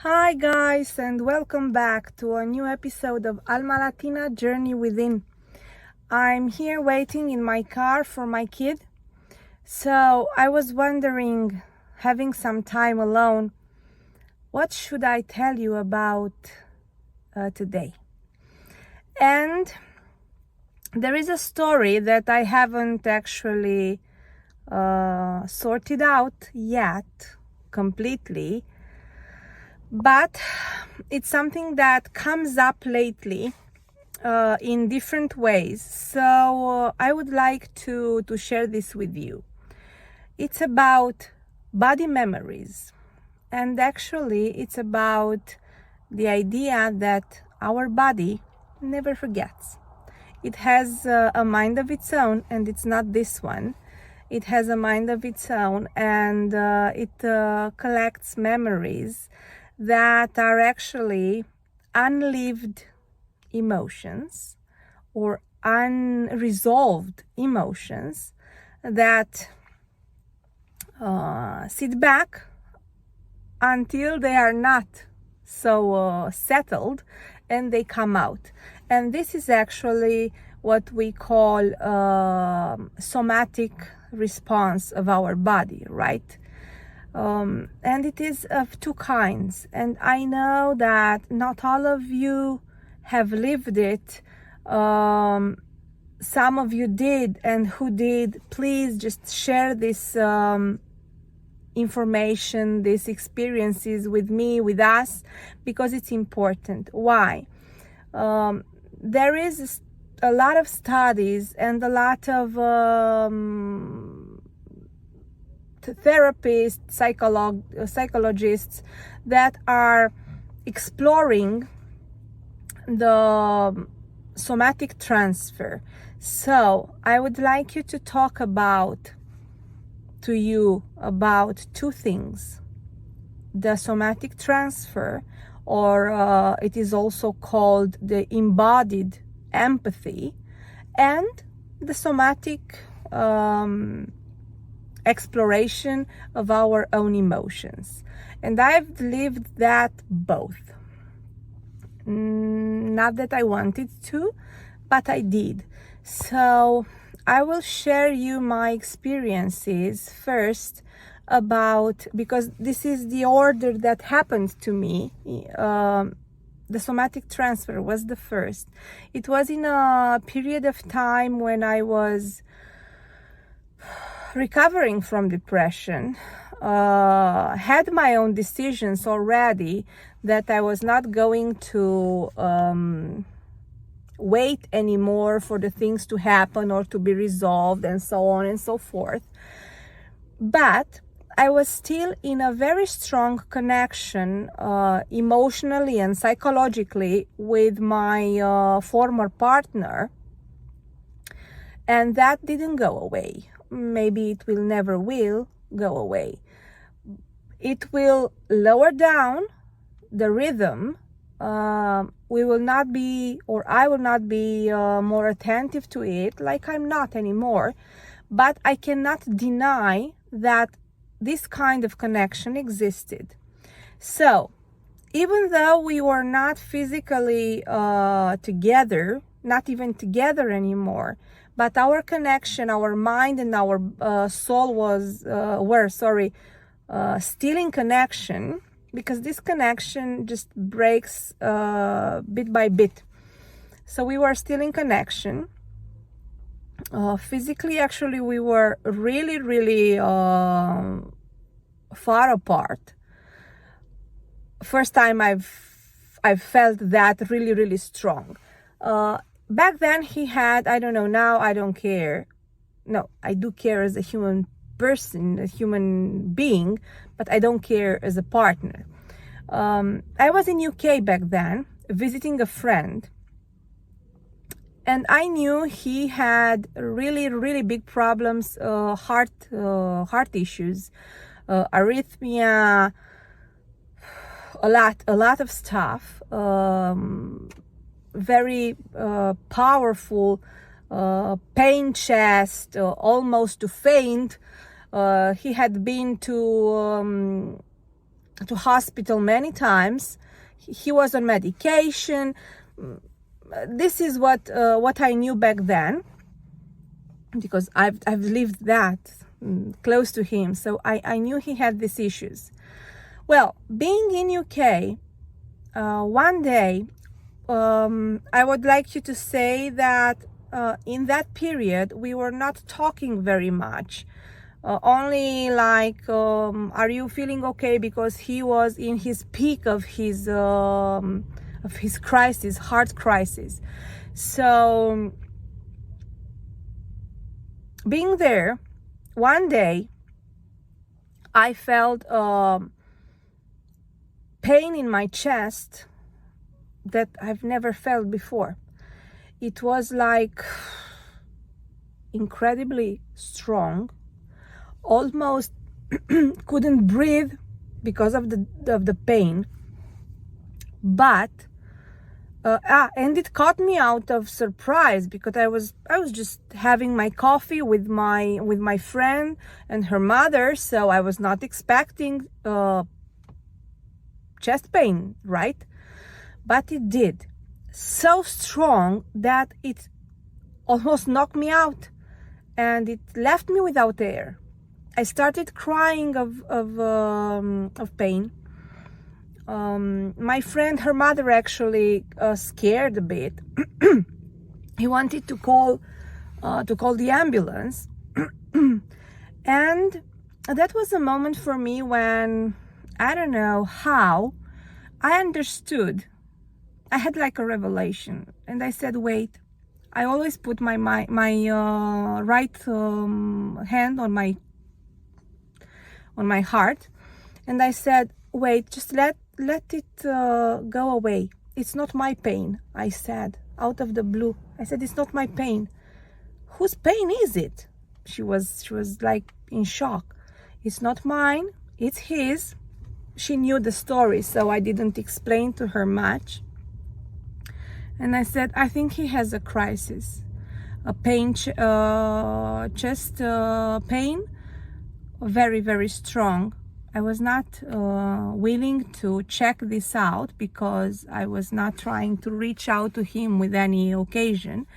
Hi guys, and welcome back to a new episode of Alma Latina Journey Within. I'm here waiting in my car for my kid. So I was wondering, having some time alone, what should I tell you about today? And there is a story that I haven't actually sorted out yet completely, but it's something that comes up lately in different ways. So I would like to share this with you. It's about body memories, and actually it's about the idea that our body never forgets. It has a mind of its own, and it's not this one. It has a mind of its own, and it collects memories that are actually unlived emotions or unresolved emotions that sit back until they are not so settled and they come out. And this is actually what we call somatic response of our body, right? And it is of two kinds. And I know that not all of you have lived it. Some of you did, and who did, please just share this information, these experiences with me, with us, because it's important. Why? There is a lot of studies and a lot of therapists, psychologists that are exploring the somatic transfer. So I would like you to talk about two things: the somatic transfer, or it is also called the embodied empathy, and the somatic exploration of our own emotions. And I've lived that both. Not that I wanted to, but I did. So I will share you my experiences first because this is the order that happened to me. The somatic transfer was the first. It was in a period of time when I was recovering from depression, had my own decisions already that I was not going to wait anymore for the things to happen or to be resolved, and so on and so forth. But I was still in a very strong connection emotionally and psychologically with my former partner, and that didn't go away. Maybe it will never will go away. It will lower down the rhythm. We will not be, or I will not be more attentive to it, like I'm not anymore. But I cannot deny that this kind of connection existed. So even though we were not physically together, not even together anymore, but our connection, our mind and our soul were still in connection, because this connection just breaks bit by bit. So we were still in connection. Physically, actually, we were really, really far apart. First time I've felt that really, really strong. Back then he had, I don't know, now I don't care. No, I do care as a human person, a human being, but I don't care as a partner. I was in UK back then, visiting a friend, and I knew he had really, really big problems, heart issues, arrhythmia, a lot of stuff. Very powerful pain chest, almost to faint. He had been to to hospital many times. He was on medication. This is what I knew back then, because I've lived that close to him. So I knew he had these issues. Well, being in UK, one day, I would like you to say that in that period we were not talking very much. Only like, are you feeling okay? Because he was in his peak of his crisis, heart crisis. So being there, one day I felt pain in my chest that I've never felt before. It was like incredibly strong. Almost couldn't breathe because of the pain. But and it caught me out of surprise, because I was just having my coffee with my friend and her mother, so I was not expecting chest pain, right? But it did, so strong that it almost knocked me out, and it left me without air. I started crying of pain. My friend, her mother, actually scared a bit. He wanted to call the ambulance, and that was a moment for me when, I don't know how, I understood. I had like a revelation, and I said, wait. I always put my right hand on my heart, and I said, wait, just let it go away. It's not my pain. I said, out of the blue, I said, it's not my pain. Whose pain is it? She was like in shock. It's not mine, it's his. She knew the story, so I didn't explain to her much. And I said, I think he has a crisis, a pain, chest pain, very, very strong. I was not willing to check this out, because I was not trying to reach out to him with any occasion,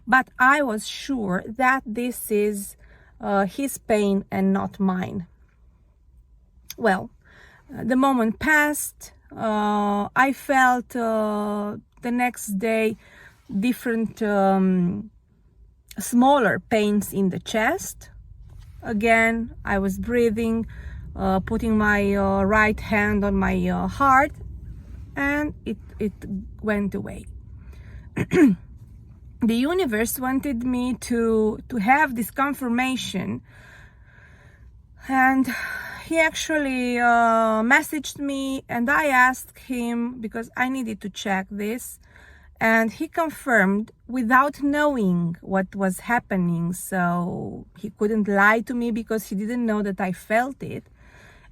but I was sure that this is his pain and not mine. Well, the moment passed. I felt the next day different smaller pains in the chest. Again, I was breathing, putting my right hand on my heart, and it went away. The universe wanted me to have this confirmation, and he actually messaged me, and I asked him, because I needed to check this, and he confirmed without knowing what was happening. So he couldn't lie to me, because he didn't know that I felt it.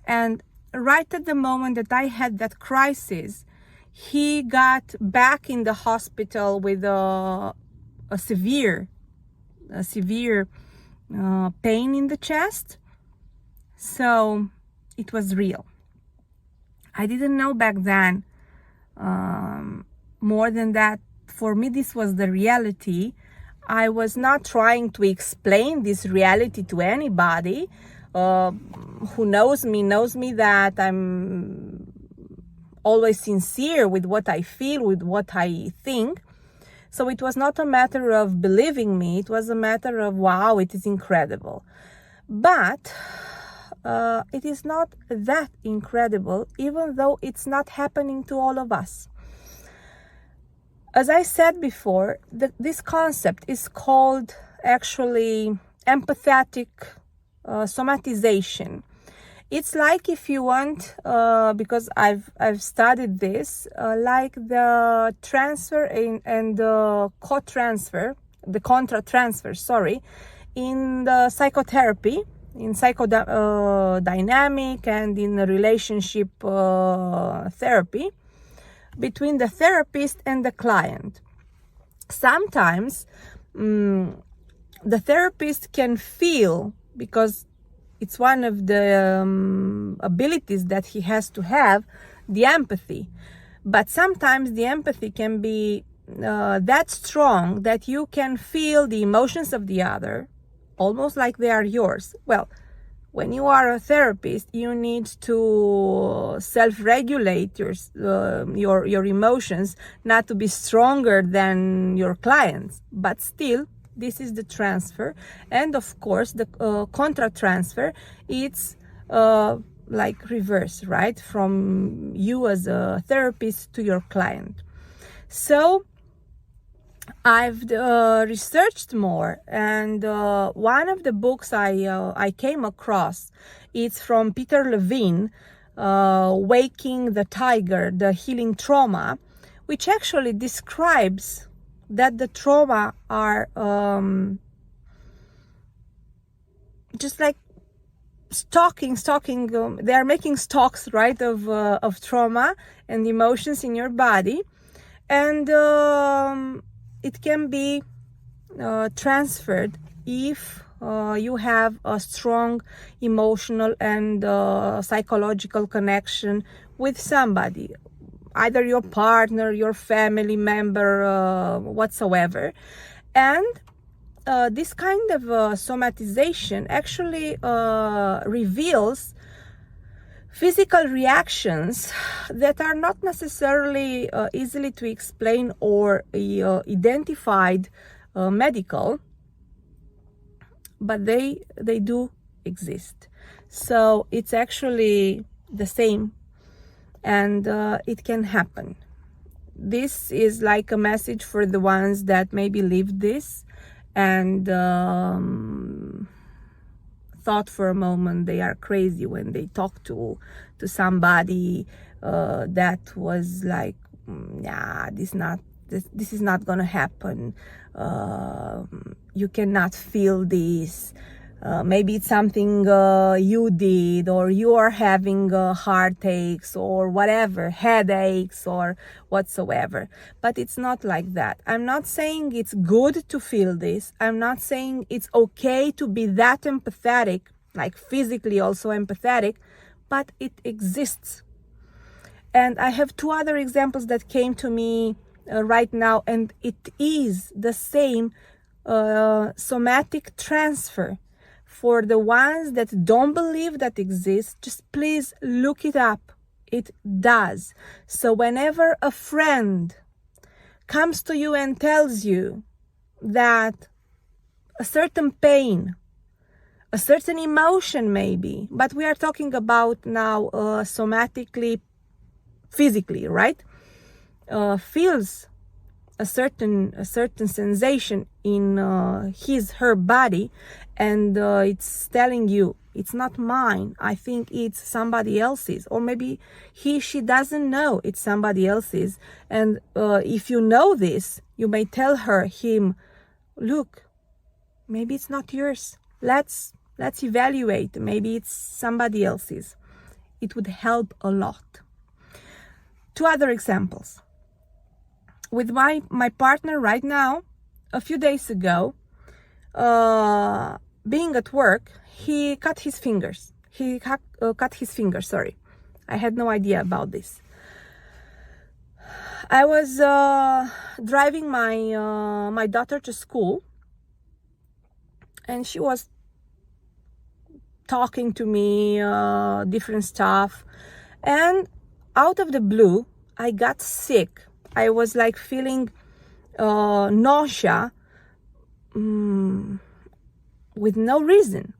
And right at the moment that I had that crisis, he got back in the hospital with a severe pain in the chest. So it was real. I didn't know back then. More than that, for me, this was the reality. I was not trying to explain this reality to anybody. Who knows me that I'm always sincere with what I feel, with what I think. So it was not a matter of believing me. It was a matter of, wow, it is incredible. But it is not that incredible, even though it's not happening to all of us. As I said before, this concept is called actually empathetic somatization. It's like, if you want, because I've studied this, like the transfer and the co-transfer, the contra-transfer, sorry, in the psychotherapy, in psychodynamic and in the relationship therapy, between the therapist and the client. Sometimes the therapist can feel, because it's one of the abilities that he has to have, the empathy. But sometimes the empathy can be that strong that you can feel the emotions of the other almost like they are yours. Well, when you are a therapist, you need to self-regulate your emotions, not to be stronger than your clients. But still, this is the transfer. And of course, the contra transfer, it's like reverse, right? From you as a therapist to your client. So I've researched more, and one of the books I came across, it's from Peter Levine, Waking the Tiger, the Healing Trauma, which actually describes that the trauma are just like stalking. They are making stalks, right, of trauma and emotions in your body, and it can be transferred if you have a strong emotional and psychological connection with somebody, either your partner, your family member, whatsoever. And this kind of somatization actually reveals physical reactions that are not necessarily easily to explain or identified medical, but they do exist. So it's actually the same, and it can happen. This is like a message for the ones that maybe lived this and thought for a moment they are crazy when they talk to somebody that was like, yeah, this is not gonna happen. You cannot feel this. Maybe it's something you did, or you are having heartaches or whatever, headaches or whatsoever. But it's not like that. I'm not saying it's good to feel this. I'm not saying it's okay to be that empathetic, like physically also empathetic, but it exists. And I have two other examples that came to me right now, and it is the same somatic transfer. For the ones that don't believe that exists, just please look it up. It does. So whenever a friend comes to you and tells you that a certain pain, a certain emotion maybe, but we are talking about now somatically, physically, right? Feels a certain sensation in her body, and it's telling you it's not mine, I think it's somebody else's, or maybe she doesn't know it's somebody else's. And if you know this, you may tell him, look, maybe it's not yours, let's evaluate, maybe it's somebody else's. It would help a lot. Two other examples. With my partner right now, a few days ago, being at work, he cut his fingers. Sorry. I had no idea about this. I was driving my daughter to school, and she was talking to me, different stuff. And out of the blue, I got sick. I was like feeling nausea with no reason.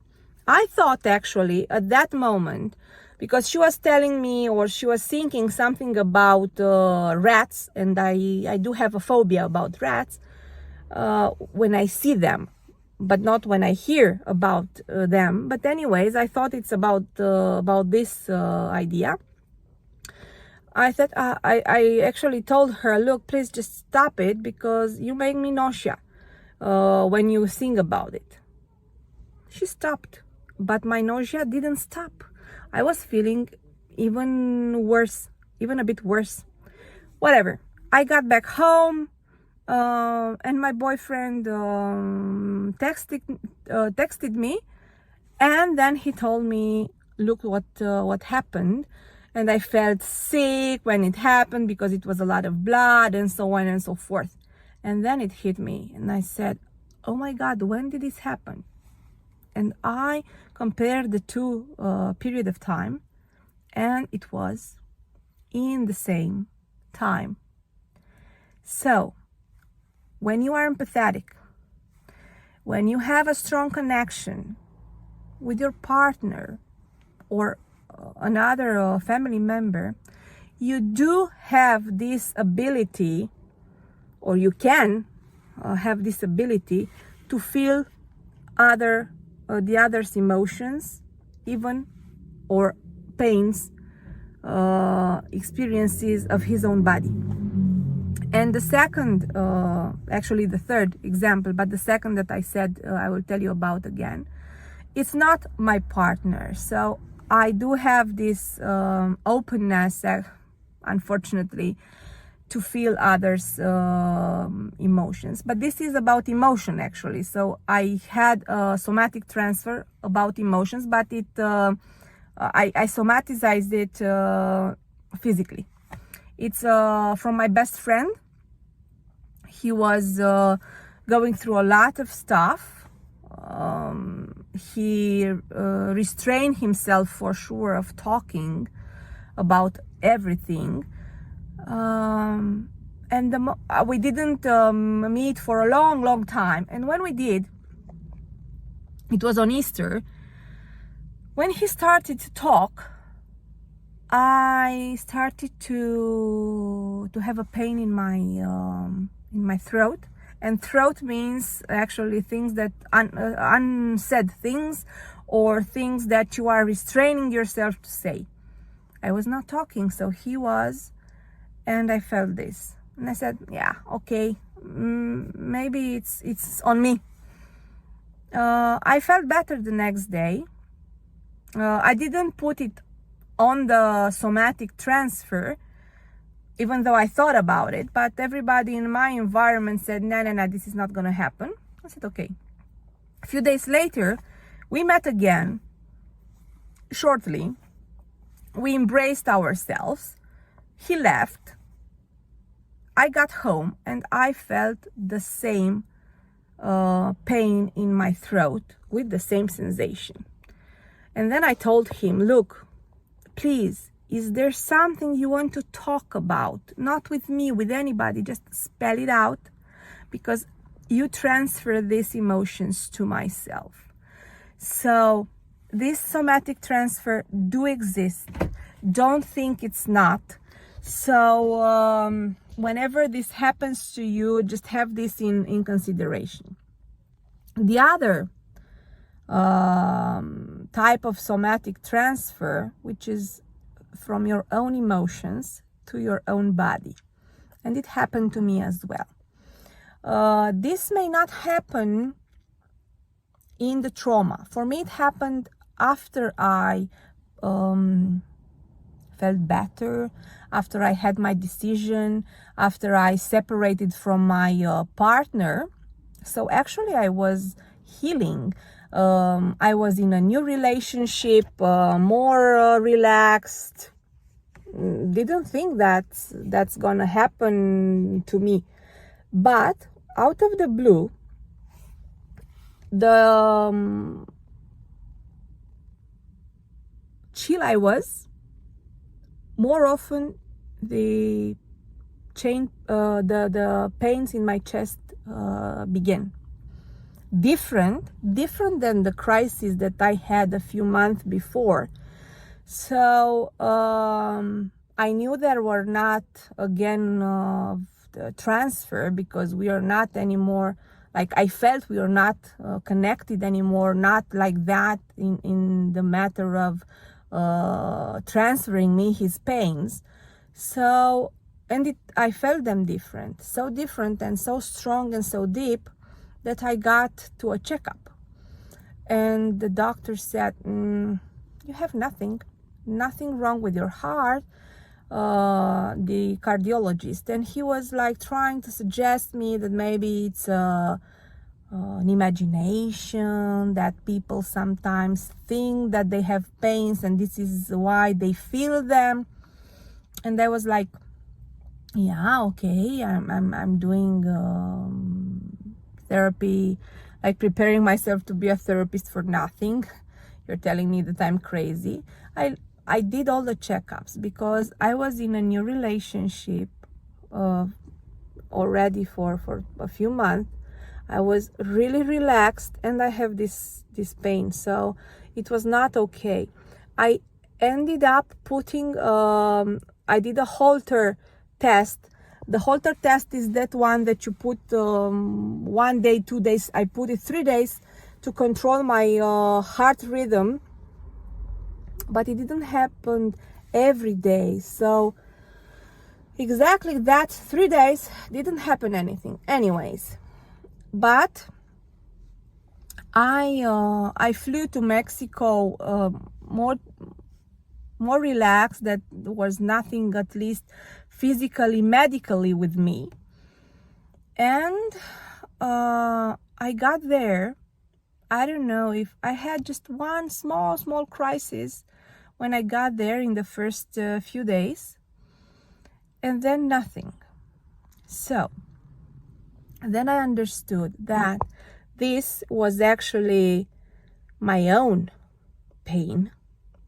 I thought actually at that moment, because she was telling me, or she was thinking something about rats, and I do have a phobia about rats when I see them, but not when I hear about them. But anyways, I thought it's about this idea. I thought I actually told her, look, please just stop it, because you make me nausea when you think about it. She stopped, but my nausea didn't stop. I was feeling even worse, even a bit worse. Whatever. I got back home, and my boyfriend texted me, And then he told me, look what happened. And I felt sick when it happened because it was a lot of blood and so on and so forth. And then it hit me and I said, oh my God, when did this happen? And I compared the two period of time, and it was in the same time. So when you are empathetic, when you have a strong connection with your partner or another family member, you do have this ability, or you can have this ability to feel the other's emotions, even, or pains, experiences of his own body. And the second, actually the third example, but the second that I said I will tell you about again, it's not my partner. So I do have this openness, unfortunately, to feel others' emotions. But this is about emotion, actually. So I had a somatic transfer about emotions, but I somatized it physically. It's from my best friend. He was going through a lot of stuff. He restrained himself for sure of talking about everything. And we didn't meet for a long time. And when we did, it was on Easter. When he started to talk, I started to have a pain in my throat. And throat means actually things that unsaid things, or things that you are restraining yourself to say. I was not talking, so he was, and I felt this, and I said, yeah, okay, maybe it's on me. I felt better the next day. I didn't put it on the somatic transfer, even though I thought about it, but everybody in my environment said, no, this is not gonna happen. I said, okay. A few days later, we met again. Shortly, we embraced ourselves. He left. I got home and I felt the same pain in my throat with the same sensation. And then I told him, look, please, is there something you want to talk about? Not with me, with anybody, just spell it out, because you transfer these emotions to myself. So this somatic transfer do exist. Don't think it's not. So whenever this happens to you, just have this in consideration. The other type of somatic transfer, which is from your own emotions to your own body. And it happened to me as well. This may not happen in the trauma. For me, it happened after I felt better, after I had my decision, after I separated from my partner. So actually I was healing. I was in a new relationship, more relaxed. Didn't think that's gonna happen to me. But out of the blue, the chill I was, more often the pains in my chest began. Different than the crisis that I had a few months before. So I knew there were not again the transfer, because we are not anymore, like I felt we are not connected anymore, not like that in the matter of transferring me his pains. So, and I felt them different, so different and so strong and so deep, that I got to a checkup. And the doctor said, you have nothing wrong with your heart, the cardiologist. And he was like trying to suggest me that maybe it's an imagination, that people sometimes think that they have pains and this is why they feel them. And I was like, yeah, okay, I'm doing therapy, like preparing myself to be a therapist for nothing. You're telling me that I'm crazy. I did all the checkups because I was in a new relationship already for a few months. I was really relaxed and I have this pain, so it was not okay. I ended up putting I did a Holter test. The Holter test is that one that you put 1 day, 2 days. I put it 3 days to control my heart rhythm, but it didn't happen every day. So exactly that 3 days didn't happen anything anyways. But I flew to Mexico more relaxed. That there was nothing, at least physically, medically, with me. And I got there. I don't know if I had just one small crisis when I got there in the first few days, and then nothing. So then I understood that this was actually my own pain,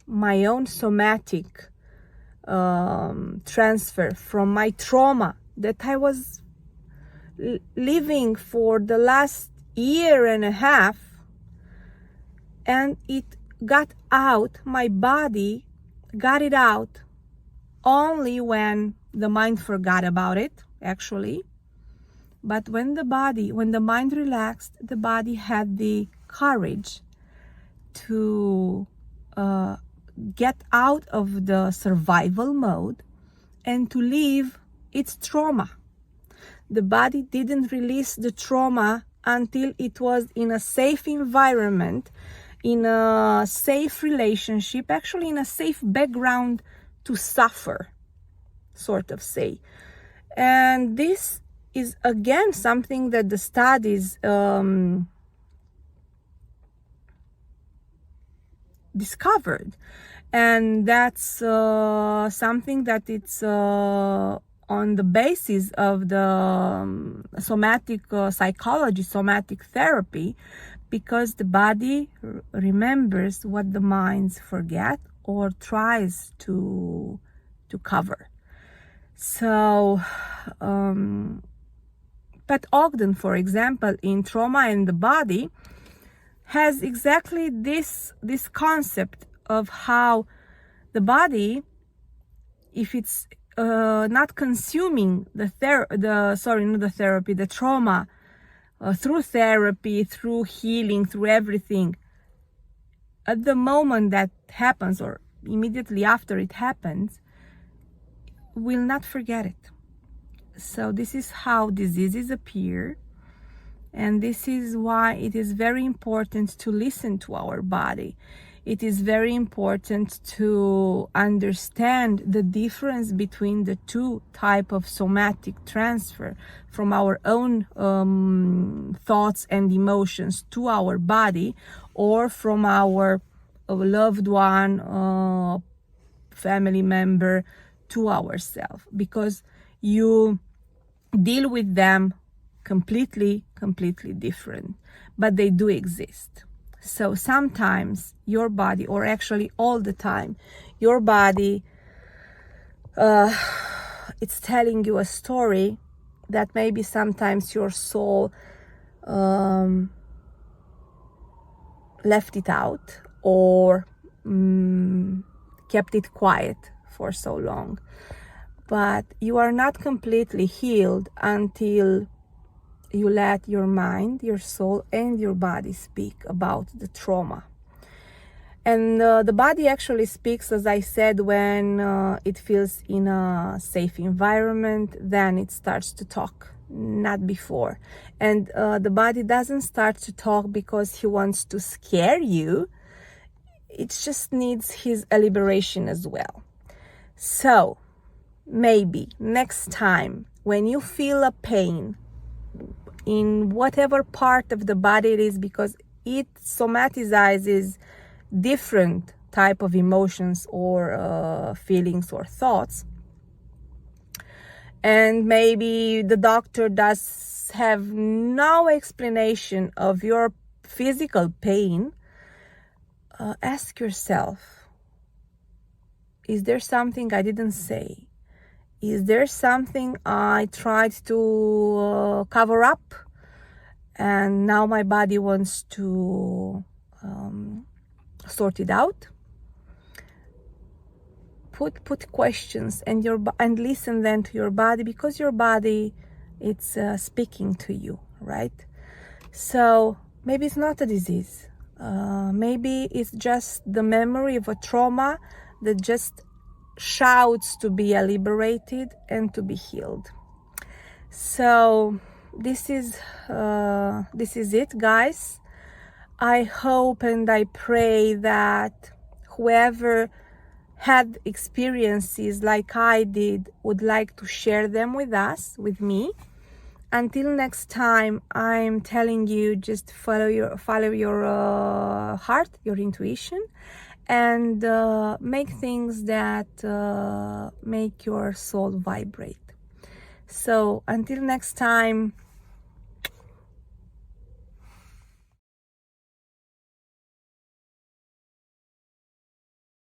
my own somatic transfer from my trauma that I was living for the last year and a half, and it got out. My body got it out only when the mind forgot about it, actually. But when the mind relaxed, the body had the courage to get out of the survival mode and to leave its trauma. The body didn't release the trauma until it was in a safe environment, in a safe relationship, actually in a safe background to suffer, sort of say. And this is again something that the studies discovered, and that's something that it's on the basis of the somatic psychology, somatic therapy, because the body remembers what the minds forget or tries to cover. So Pat Ogden, for example, in Trauma in the Body, has exactly this concept of how the body, if it's not consuming the trauma through therapy, through healing, through everything, at the moment that happens or immediately after it happens, will not forget it. So this is how diseases appear, and this is why it is very important to listen to our body. It is very important to understand the difference between the two types of somatic transfer from our own thoughts and emotions to our body, or from our loved one, family member, to ourselves, because you deal with them completely different, but they do exist. So sometimes your body, or actually all the time, your body it's telling you a story that maybe sometimes your soul left it out, or kept it quiet for so long. But you are not completely healed until you let your mind, your soul, and your body speak about the trauma. And the body actually speaks, as I said, when it feels in a safe environment, then it starts to talk, not before. And the body doesn't start to talk because he wants to scare you. It just needs his liberation as well. So maybe next time when you feel a pain, in whatever part of the body it is, because it somatizes different type of emotions or feelings or thoughts. And maybe the doctor does have no explanation of your physical pain. Ask yourself, is there something I didn't say? Is there something I tried to cover up and now my body wants to sort it out? Put questions and listen then to your body, because your body, it's speaking to you, right? So maybe it's not a disease. Maybe it's just the memory of a trauma that just shouts to be liberated and to be healed. So this is it, guys. I hope and I pray that whoever had experiences like I did would like to share them with us, with me. Until next time, I'm telling you, just follow your heart, your intuition, and make things that make your soul vibrate. So until next time,